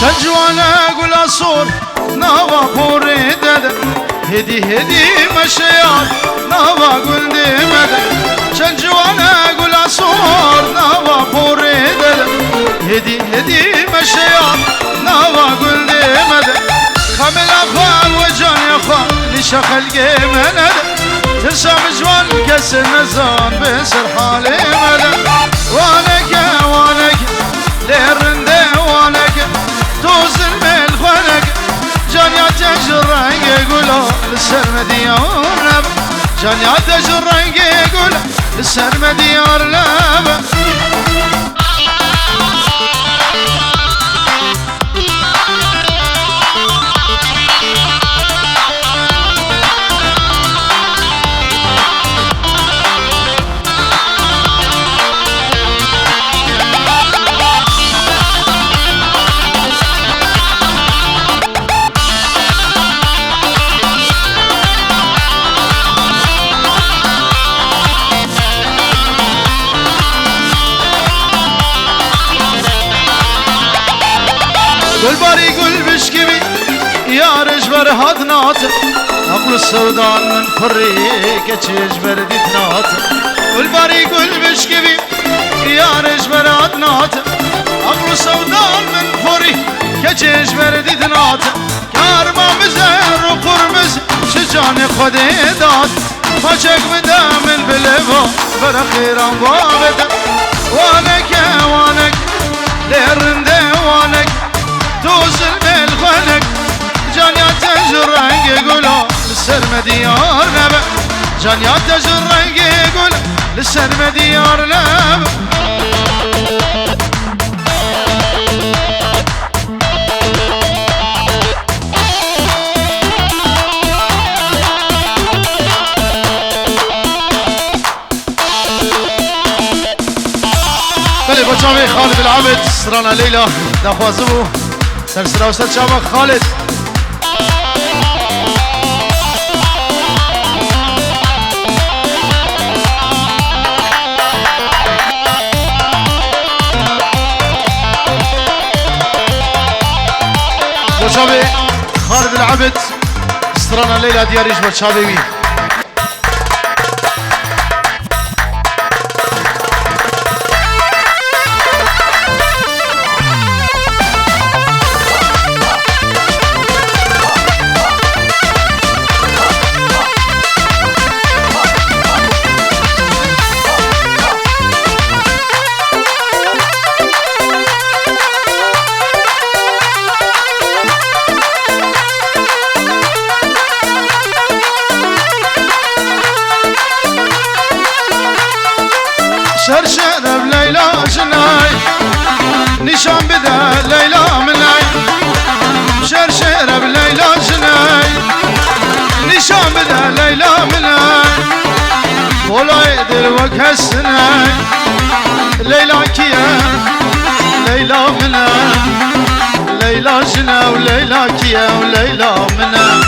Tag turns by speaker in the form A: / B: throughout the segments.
A: شجوانا قول أصور نوا بوري دادا هدي هدي مشيار نوا قول دي مدى شجوانا قول أصور نوا بوري دادا هدي هدي مشيار نوا قول دي مدى خمل أخوان وجان يخوان لشا خلقي مدى ترسى مجوان كسر نزان بسر حالي مدى وانك وانك ليرنده وانك توزن بالخنق جانيا تجرنق يقولوا للسرمدي يورنب جانيا تجرنق يقول للسرمدي يورنب قل باري قل بشكبي يا رجبر هادنات عقل السودان من فريق تجبر ديتنات قل باري قل بشكبي يا رجبر هادنات عقل السودان من فريق تجبر ديتنات كارما مزهر وقرمز شجان خدي دات فاجك بدا من بلبا برخيران بابدا وانك وانك ليرنده وانك توصل بالخنق جانيا تجرنق يقولوا للسرمدي يورنب جانيا تجرنق يقول للسرمدي يورنب بلي بجامي خالد العبد سرانا ليلى دخوازبو سلسلة وسط شامخ خالد بوشابي خالد العبد استرانا ليلى دياريش بوشابي شرشر بليلى جناي نشان بدا ليلى مناي شرشر بليلى جناي نشان بدا ليلى مناي ولا يدر وجه السناي ليلى كيا ليلى مناي ليلى جنا وليلى كيا وليلى مناي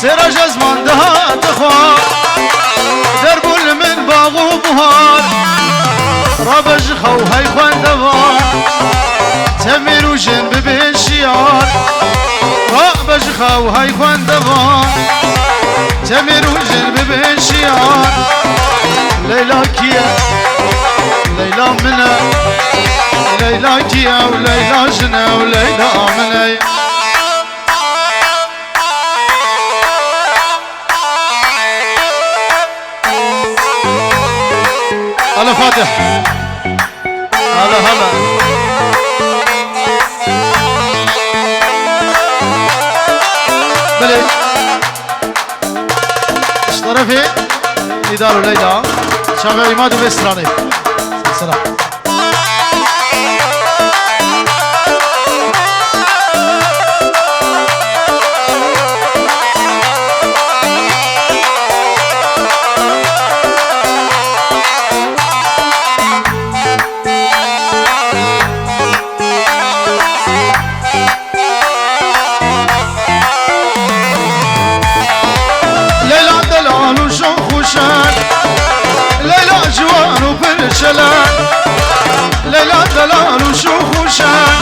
A: سراج ازمان دهات خوار دربول من باغ و بهار رابج خو هی خوان دوار تمر وجن ببنشيان ليلى كيا ليلى منا ليلى كيا وليلى جنا وليلى منا هلا فاتح هلا هلا بلي اشترفي إدارة ليلى شامع عماد وبسراني سلام ليلى جوان وبرشلان ليلى دلال وشوخ وشان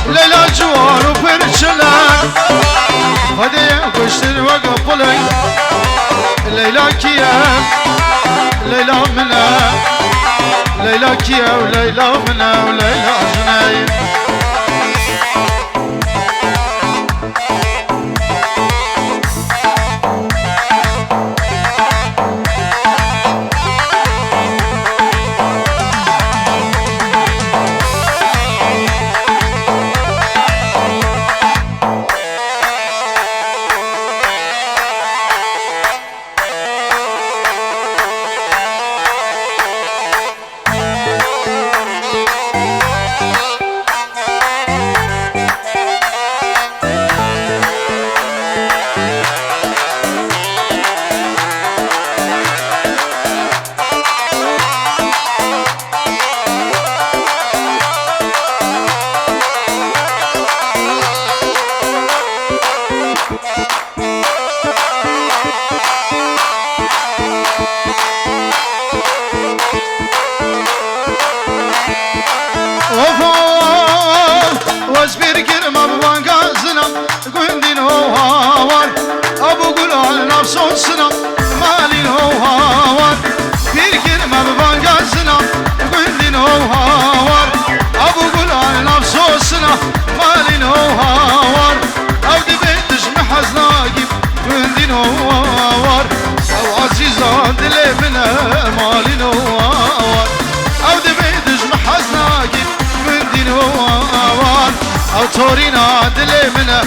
A: ليلى جوان وبرشلان هدي قشتر وقبلي ليلى كيا ليلى منا ليلى كيا وليلى منا وليلى جناي صوصنا مالي هوار bir girme bangazına gündin hawar abu gulan afsosuna malin hawar avdi betiş mahzna gib gündin hawar av azizan dilemine malin hawar avdi betiş mahzna gib gündin hawar av torina dilemine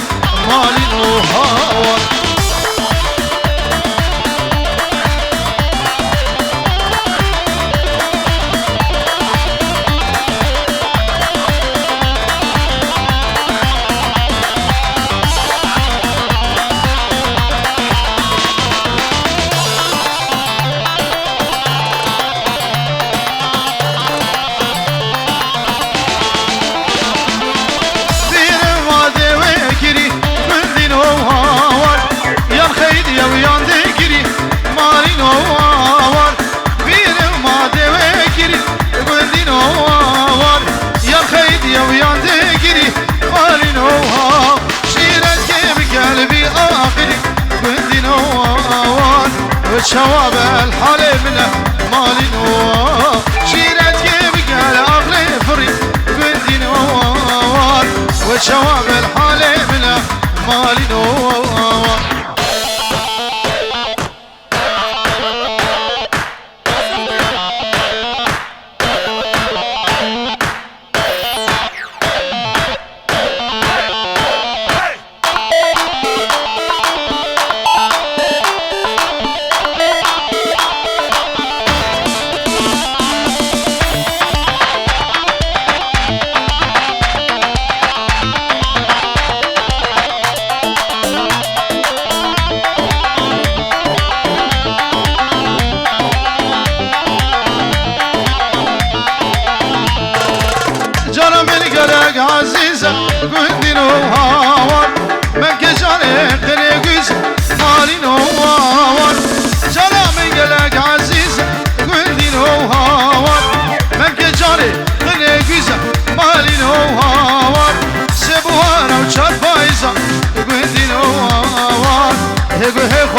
A: malin hawar شواب الحالي منه مالي نوار شيرت كيف قال أغلي فري بدي نوار وشواب الحالي منه مالي نوار عزيزة قندي نوار من كجاني قلي قيس مالي نوار جانا من قلق عزيزة قندي نوار من كجاني قلي قيس مالي نوار سبوانا وشار بايزة قندي نوار هيقو هيقو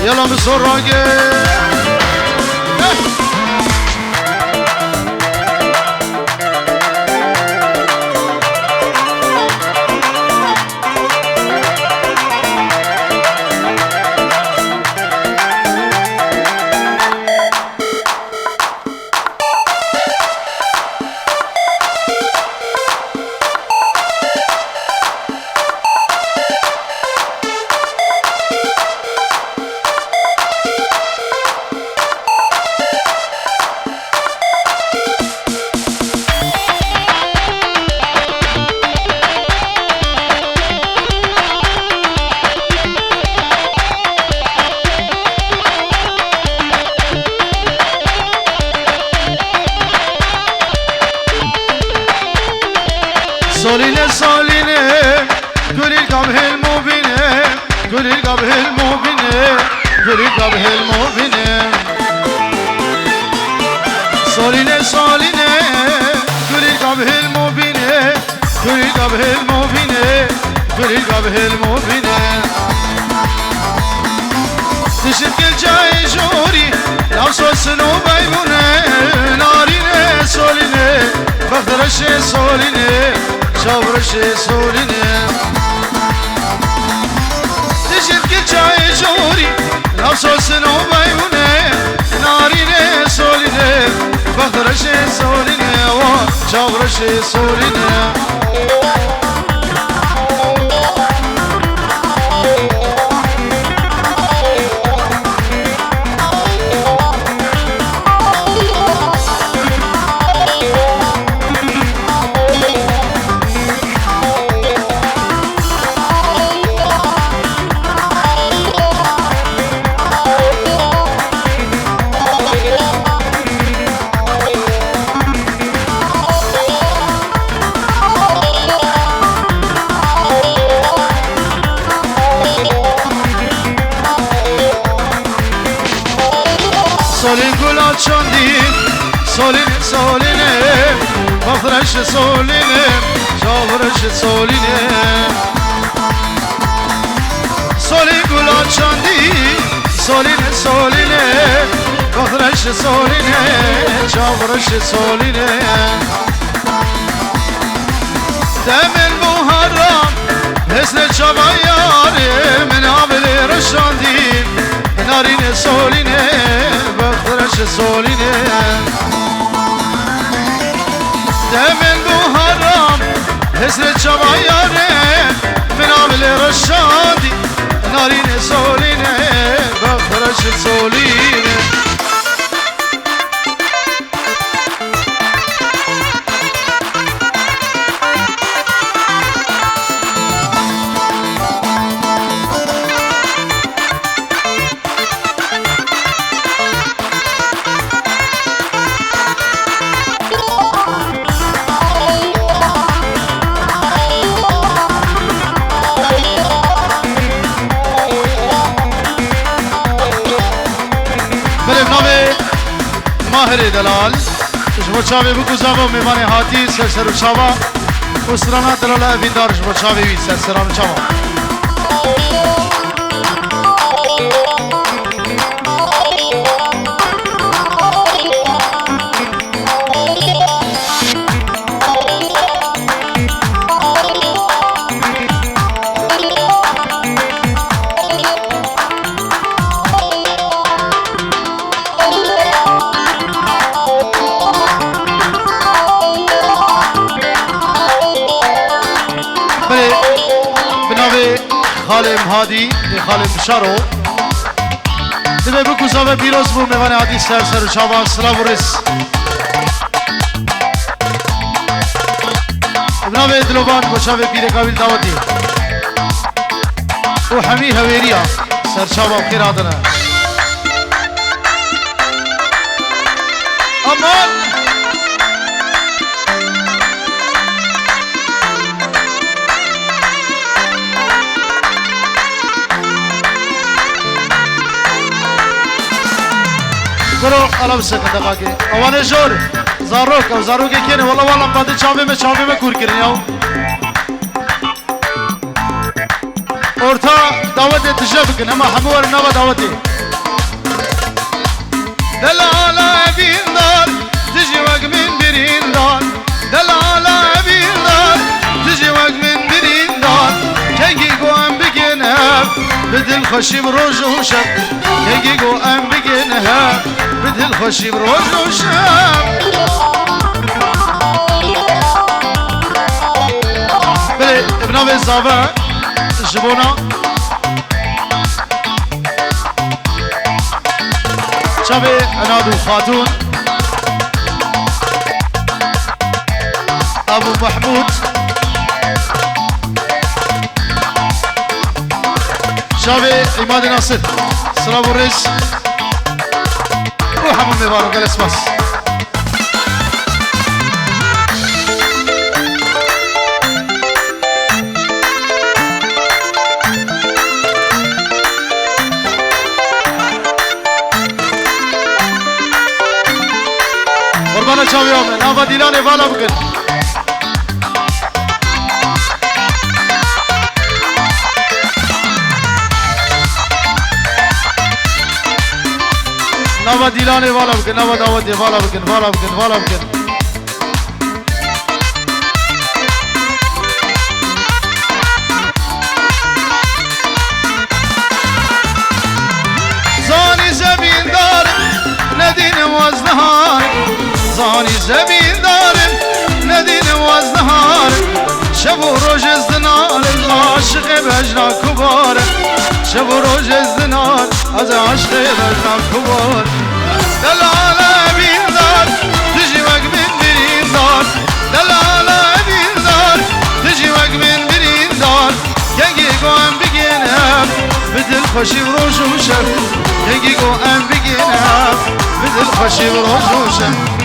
A: يلا مسراقي سولينه سولينه كل القبه المبينه كل القبه المبينه كل القبه المبينه سولينه سولينه كل القبه المبينه كل القبه المبينه كل القبه المبينه تشد كل جاي جوري لو سوسنو بيمونه نارينه سولينه بخدرش سولينه شاورش سولينه تشد كل جاي جوري لو سوسنو بيمونه نارينه سولينه بخدرش سولينه وشاورش سولينه سولين قولا تشاندين سولين سولينه بفرش سولينه شاورش سولينه سولين قولا تشاندين سولين سولينه بفرش سولينه شاورش سولينه دم المحرم حسن شباياري من عبل رشاندين نارين سولينه بخرش سولينه دم المحرم حسن شباياري من عبل رشاندين نارين سولينه بخرش سولينه ماهر دلال جبو چاوی بکو زابو میوان هاتی سرسر و چاوا و سرانا دلال اویندار جبو چاوی وی سرسران چاوا خالم هادی خالم شارو دبی بکو زاوه پیروز بو میوان هادی سرسر و چاوا سلام و رس بنابه دلوبان بچاوه پیر قابل دعوتی و حمی هویریا سر چاوا خیر آدنه امان برو علم سکن دقاقه اوانه جور زاروک او زاروک کنه والله باده چاوه میں کور کرنی آو ارتا دعوت تجابك اما حمور نوا دعوتي دلالا بيندار تجي وق من بريندار دلالا بيندار تجي وق من بريندار كي قوم بجنها بدل خشي بروج وشب كي قوم بجنها بدل خشي بروج وشب بلي ابن الزابا جبونا شابي عنادو خاتون ابو محمود شابي عماد ناصر سلام الرئيس روح من مبارك الاسماس قربان شاوي يوم نافا ديلاني بالا بكن نافا ديلاني بالا بكن نافا داودي بالا بكن بالا بكن بالا بكن زاني زبين دار ندين وزنهار زاني زبين دار ندين وزنهار شبو روج الزنار العاشق بجنا كبار شبو روج الزنار از عاشق بجنا كبار دلالا بين دار تجي وق من برين دار دلالا بين دار تجي وق من برين دار كنجي قوم بجنا بدل خشي بروج وشب كنجي قوم بجنا بدل خشي بروج وشب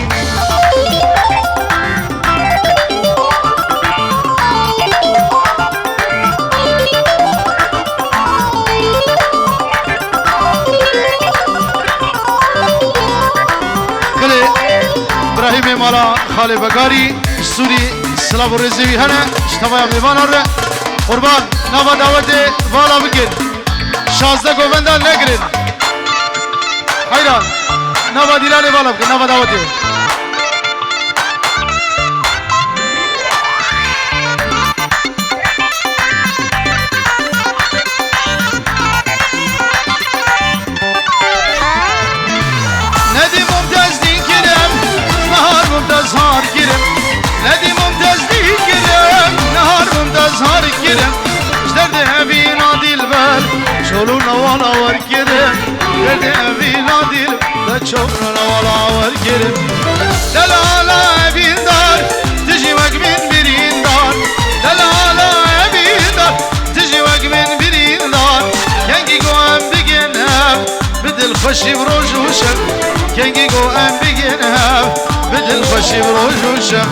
A: ابراهيم مالا خالي بقاري سوري سلام الرزوي هنا اشتبايا ميوان هره قربان نوا دعوته والا بگیر شازده گووندا نگرین حیران نوا دیلانه والا بگیر نوا دعوته ممتازهار گیرم ندی ممتازلی گیرم نهار ممتازهار گیرم جدرد اوینا دلبر شلو نوالا ور گیرم جدرد اوینا دلبر شلو نوالا ور گیرم دلالا اوین دار تجی وق من برین دار دلالا اوین دار تجی وق من برین دار کنگی گوام بگنم بدل خوشی بروج وشم کنگی گوام بگنم بدل خوشی بروج وشم